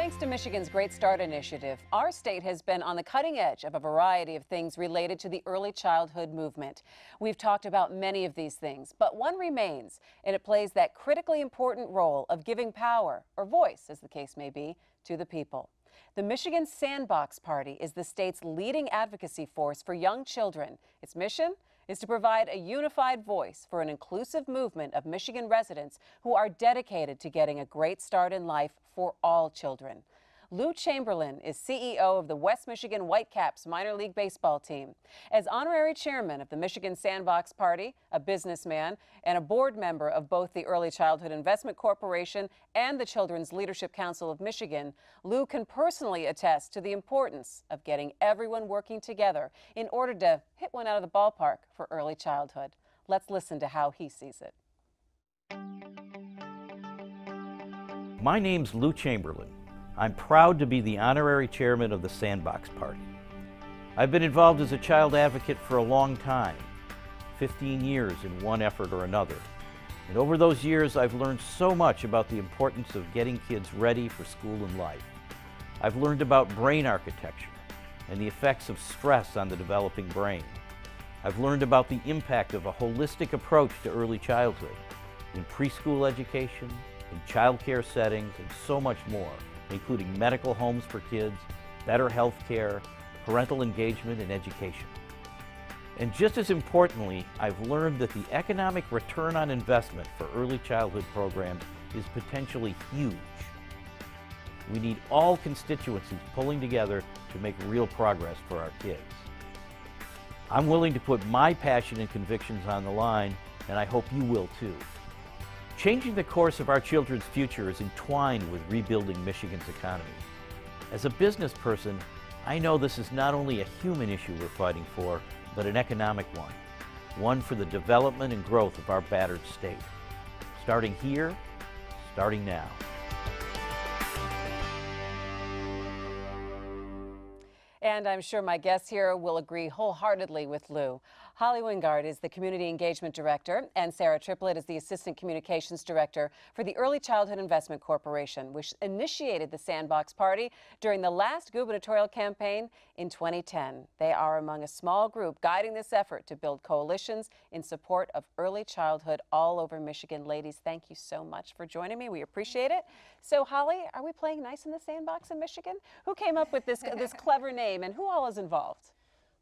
Thanks to Michigan's Great Start initiative, our state has been on the cutting edge of a variety of things related to the early childhood movement. We've talked about many of these things, but one remains, and it plays that critically important role of giving power, or voice, as the case may be, to the people. The Michigan Sandbox Party is the state's leading advocacy force for young children. Its mission is to provide a unified voice for an inclusive movement of Michigan residents who are dedicated to getting a great start in life for all children. Lou Chamberlain is CEO of the West Michigan Whitecaps minor league baseball team. As honorary chairman of the Michigan Sandbox Party, a businessman, and a board member of both the Early Childhood Investment Corporation and the Children's Leadership Council of Michigan, Lou can personally attest to the importance of getting everyone working together in order to hit one out of the ballpark for early childhood. Let's listen to how he sees it. My name's Lou Chamberlain. I'm proud to be the honorary chairman of the Sandbox Party. I've been involved as a child advocate for a long time, 15 years in one effort or another. And over those years, I've learned so much about the importance of getting kids ready for school and life. I've learned about brain architecture and the effects of stress on the developing brain. I've learned about the impact of a holistic approach to early childhood in preschool education, in child care settings, and so much more, including medical homes for kids, better health care, parental engagement, and education. And just as importantly, I've learned that the economic return on investment for early childhood programs is potentially huge. We need all constituencies pulling together to make real progress for our kids. I'm willing to put my passion and convictions on the line, and I hope you will too. Changing the course of our children's future is entwined with rebuilding Michigan's economy. As a business person, I know this is not only a human issue we're fighting for, but an economic one for the development and growth of our battered state. Starting here, starting now. And I'm sure my guests here will agree wholeheartedly with Lou. Holly Wingard is the Community Engagement Director, and Sarah Triplett is the Assistant Communications Director for the Early Childhood Investment Corporation, which initiated the Sandbox Party during the last gubernatorial campaign in 2010. They are among a small group guiding this effort to build coalitions in support of early childhood all over Michigan. Ladies, thank you so much for joining me. We appreciate it. So, Holly, are we playing nice in the sandbox in Michigan? Who came up with this clever name, and who all is involved?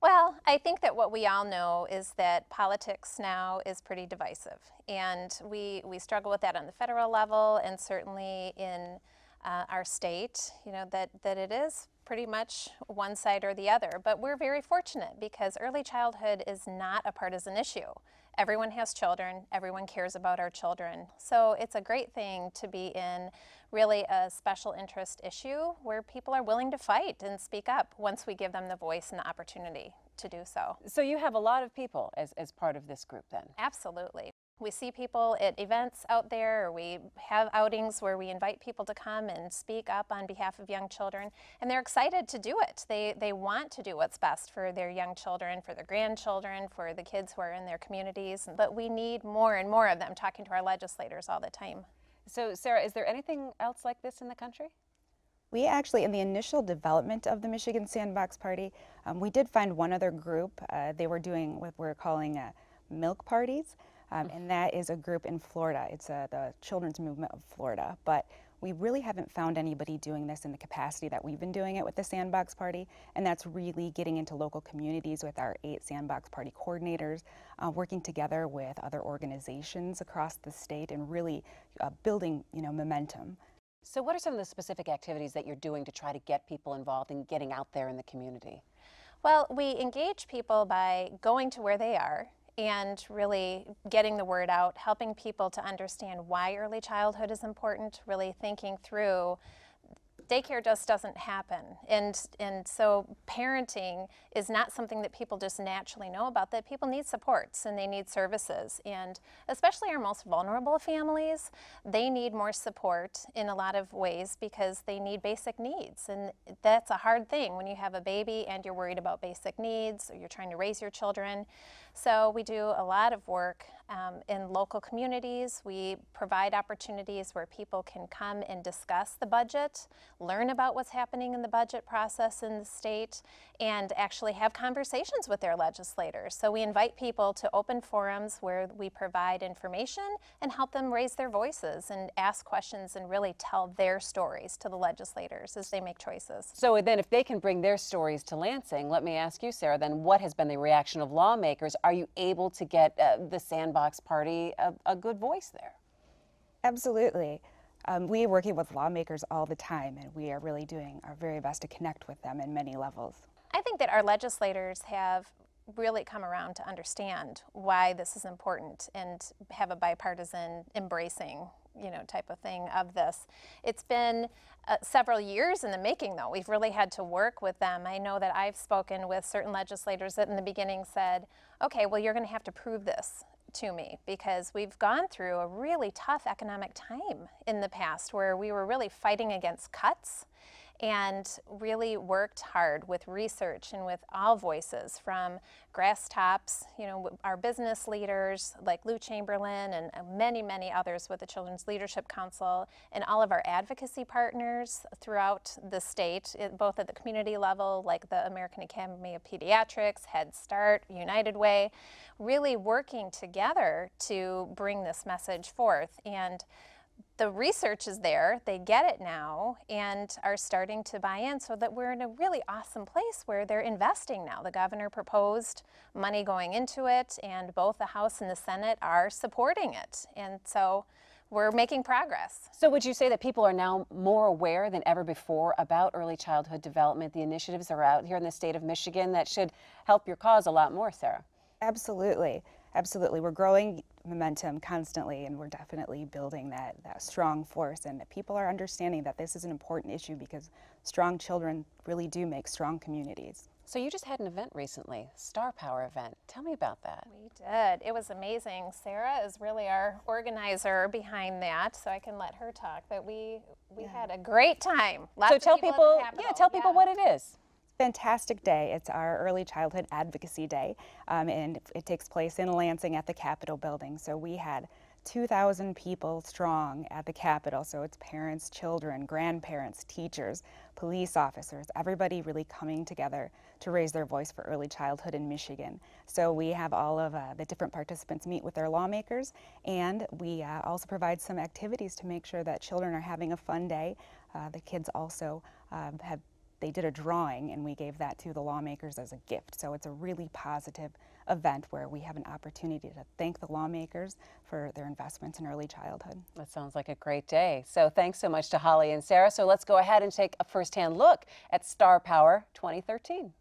Well, I think that what we all know is that politics now is pretty divisive, and we struggle with that on the federal level, and certainly in our state, you know, that it is pretty much one side or the other. But we're very fortunate because early childhood is not a partisan issue. Everyone has children, everyone cares about our children. So it's a great thing to be in really a special interest issue where people are willing to fight and speak up once we give them the voice and the opportunity to do so. So you have a lot of people as part of this group then? Absolutely. We see people at events out there, or we have outings where we invite people to come and speak up on behalf of young children, and they're excited to do it. They want to do what's best for their young children, for their grandchildren, for the kids who are in their communities, but we need more and more of them talking to our legislators all the time. So, Sarah, is there anything else like this in the country? We actually, in the initial development of the Michigan Sandbox Party, we did find one other group. They were doing what we're calling milk parties. And that is a group in Florida. It's the Children's Movement of Florida. But we really haven't found anybody doing this in the capacity that we've been doing it with the Sandbox Party. And that's really getting into local communities with our 8 Sandbox Party coordinators, working together with other organizations across the state and really building, momentum. So what are some of the specific activities that you're doing to try to get people involved in getting out there in the community? Well, we engage people by going to where they are and really getting the word out, helping people to understand why early childhood is important, really thinking through daycare just doesn't happen. And so parenting is not something that people just naturally know about, that people need supports and they need services. And especially our most vulnerable families, they need more support in a lot of ways because they need basic needs. And that's a hard thing when you have a baby and you're worried about basic needs or you're trying to raise your children. So we do a lot of work in local communities. We provide opportunities where people can come and discuss the budget, learn about what's happening in the budget process in the state, and actually have conversations with their legislators. So we invite people to open forums where we provide information and help them raise their voices and ask questions and really tell their stories to the legislators as they make choices. So then if they can bring their stories to Lansing, let me ask you, Sarah, then what has been the reaction of lawmakers? Are you able to get the Sandbox Party a good voice there? Absolutely. We are working with lawmakers all the time, and we are really doing our very best to connect with them in many levels. I think that our legislators have really come around to understand why this is important and have a bipartisan embracing, type of thing of this. It's been several years in the making, though. We've really had to work with them. I know that I've spoken with certain legislators that in the beginning said, okay, well, you're going to have to prove this to me, because we've gone through a really tough economic time in the past where we were really fighting against cuts and really worked hard with research and with all voices from grass tops, our business leaders like Lou Chamberlain and many, many others with the Children's Leadership Council, and all of our advocacy partners throughout the state, both at the community level like the American Academy of Pediatrics, Head Start, United Way, really working together to bring this message forth. And the research is there, they get it now, and are starting to buy in, so that we're in a really awesome place where they're investing now. The governor proposed money going into it, and both the House and the Senate are supporting it. And so we're making progress. So would you say that people are now more aware than ever before about early childhood development? The initiatives are out here in the state of Michigan that should help your cause a lot more, Sarah. Absolutely. Absolutely. We're growing momentum constantly, and we're definitely building that strong force, and that people are understanding that this is an important issue, because strong children really do make strong communities. So you just had an event recently, Star Power event. Tell me about that. We did. It was amazing. Sarah is really our organizer behind that, so I can let her talk. But we had a great time. Lots of tell people at the Capitol. tell people what it is. Fantastic day. It's our Early Childhood Advocacy Day, and it takes place in Lansing at the Capitol building. So we had 2,000 people strong at the Capitol. So it's parents, children, grandparents, teachers, police officers, everybody really coming together to raise their voice for early childhood in Michigan. So we have all of the different participants meet with their lawmakers, and we also provide some activities to make sure that children are having a fun day. The kids also they did a drawing, and we gave that to the lawmakers as a gift. So it's a really positive event where we have an opportunity to thank the lawmakers for their investments in early childhood. That sounds like a great day. So thanks so much to Holly and Sarah. So let's go ahead and take a firsthand look at Star Power 2013.